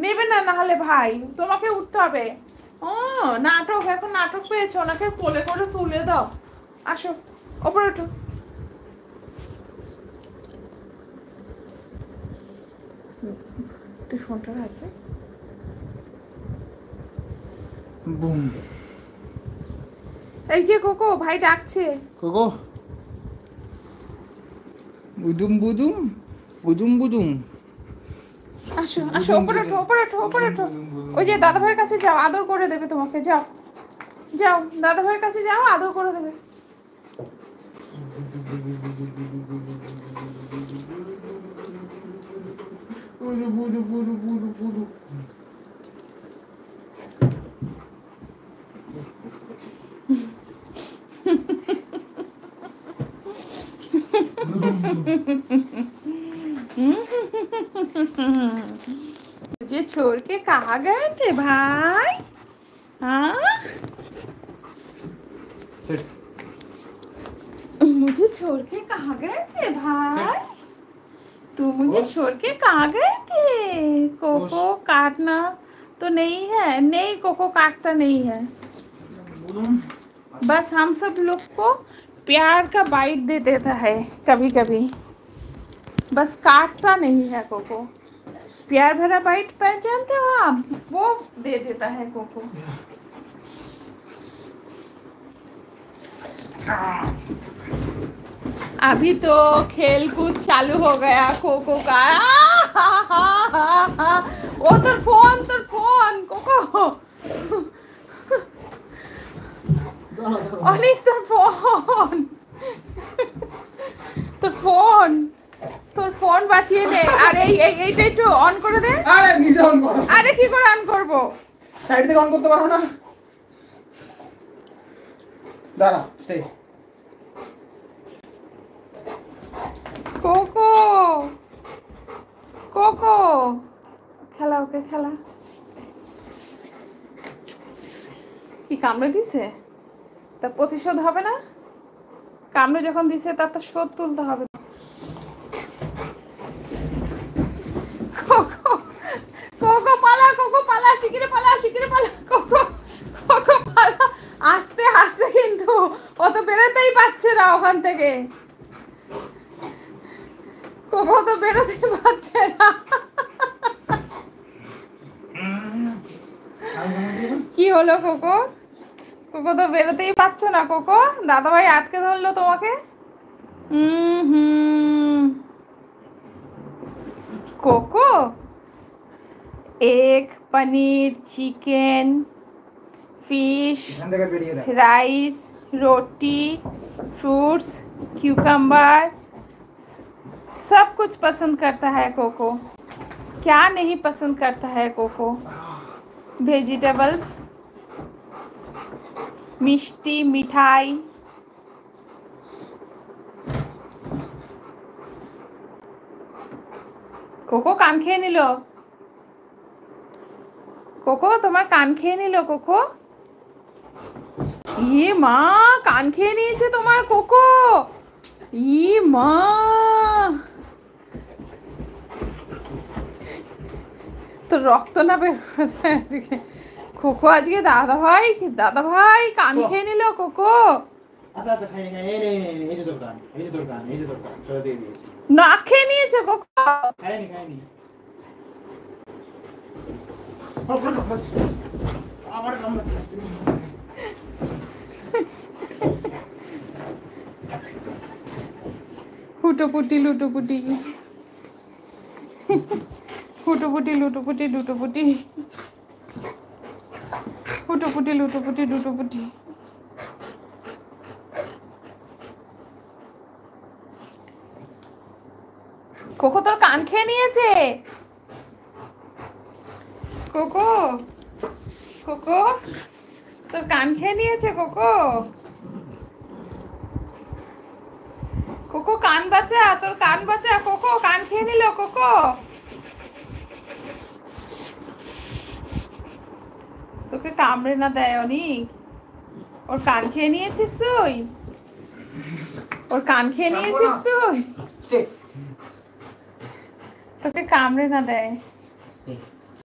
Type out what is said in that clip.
নেবে না, না হলে ভাই তোমাকে উঠতে হবে। ও নাটক, এখন নাটক পেয়েছো, ওনাকে কোলে করে তুলে দাও। আসো ওপরে ওঠো। তুই ফোনটা রাখবে। বুম। এই যে কোকো ভাই ডাকছে। কোকো বুদুম বুদুম বুদুম বুদুম। আসো আসো ওপরে ওঠো, ওপরে ওঠো, ওপরে ওঠো। ওই যে দাদা ভাইয়ের কাছে যাও, আদর করে দেবে তোমাকে। যাও যাও, দাদা ভাইয়ের কাছে যাও, আদর করে দেবে। বুদু বুদু বুদু বুদু বুদু। मुझे छोड़ के कहाँ गए थे भाई? हाँ मुझे छोड़ के कहाँ गए थे भाई? तू मुझे छोड़ के कहाँ गए थे? कोको काटना तो नहीं है, नहीं कोको काटता नहीं है। बस हम सब लोग को प्यार का बाइट दे देता है कभी कभी, बस काटता नहीं है कोको। प्यार भरा बाइट पहचानते हो आप, वो दे देता है कोको। अभी तो खेल कूद चालू हो गया कोको का। ओ তোর ফোন কোকো, অনেক তোর ফোন বাঁচিয়ে নে। আর এইটা একটু অন করে দে। আরে নিজে অন করো। আরে কি করে অন করব? সাইড থেকে অন করতে পারো না? দাঁড়া, স্টে। কোকো কোকো খেলা, ওকে খেলা। কি কামড়ে দিছে? তার প্রতিশোধ হবে না? কামড়ে যখন দিছে তার তো শোধ তুলতে হবে। কোকো কোকো পালা, কোকো পালা, শিগগিরি পালা, শিগগিরি পালা। কোকো কোকো পালা, আস্তে আস্তে, কিন্তু ও তো বেরোতেই পারছে না ওখান থেকে। কোকো তো বেরোতেই পারছে না। কি হলো কোকো? কোকো তো বেরোতেই পারছো না কোকো, দাদাভাই আটকে ধরলো তোমাকে। কোকো এগ, পনির, চিকেন, फिश, राइस, रोटी, फ्रूट्स, क्यूकम्बर, सब कुछ पसंद करता है कोको। क्या नहीं पसंद करता है कोको? वेजिटेबल्स, मिष्टी, मिठाई। कोको कान খেয়ে নিল। কোকো তোমার কান খেয়ে নিল কোকো। ই মা, কান খেয়ে নিয়েছে তোমার কোকো। ই মা, তো রক্ত না বের করে আজকে কোকো। আজকে দাদা ভাই কান খেয়ে নিল কোকো। আচ্ছা আচ্ছা, খাই খাই, এই এই যে দোকান, এই যে দোকান, এই যে দোকান চলে দিয়ে দিয়েছি। নাক খেয়ে নিয়েছে কোকো। খাইনি খাইনি। আমার কামড়াচ্ছে। হুটোপুটি লুটোপুটি, হুটোপুটি লুটোপুটি, লুটোপুটি হুটোপুটি লুটোপুটি, লুটোপুটি। কোকো তোর কান খেয়ে নিয়েছে। কোকো কোকো তোর কান খেয়ে নিয়েছে কোকো। কোকো কান বাঁচা, তোর কান বাঁচা। কোকো কান খেয়ে নিল কোকো। তোকে কামড়ে না দেয় অনেক? ওর কান খেয়ে নিয়েছিস তুই? ওর কান খেয়ে নিয়েছিস তুই? তোকে কামড়ে না দেয়?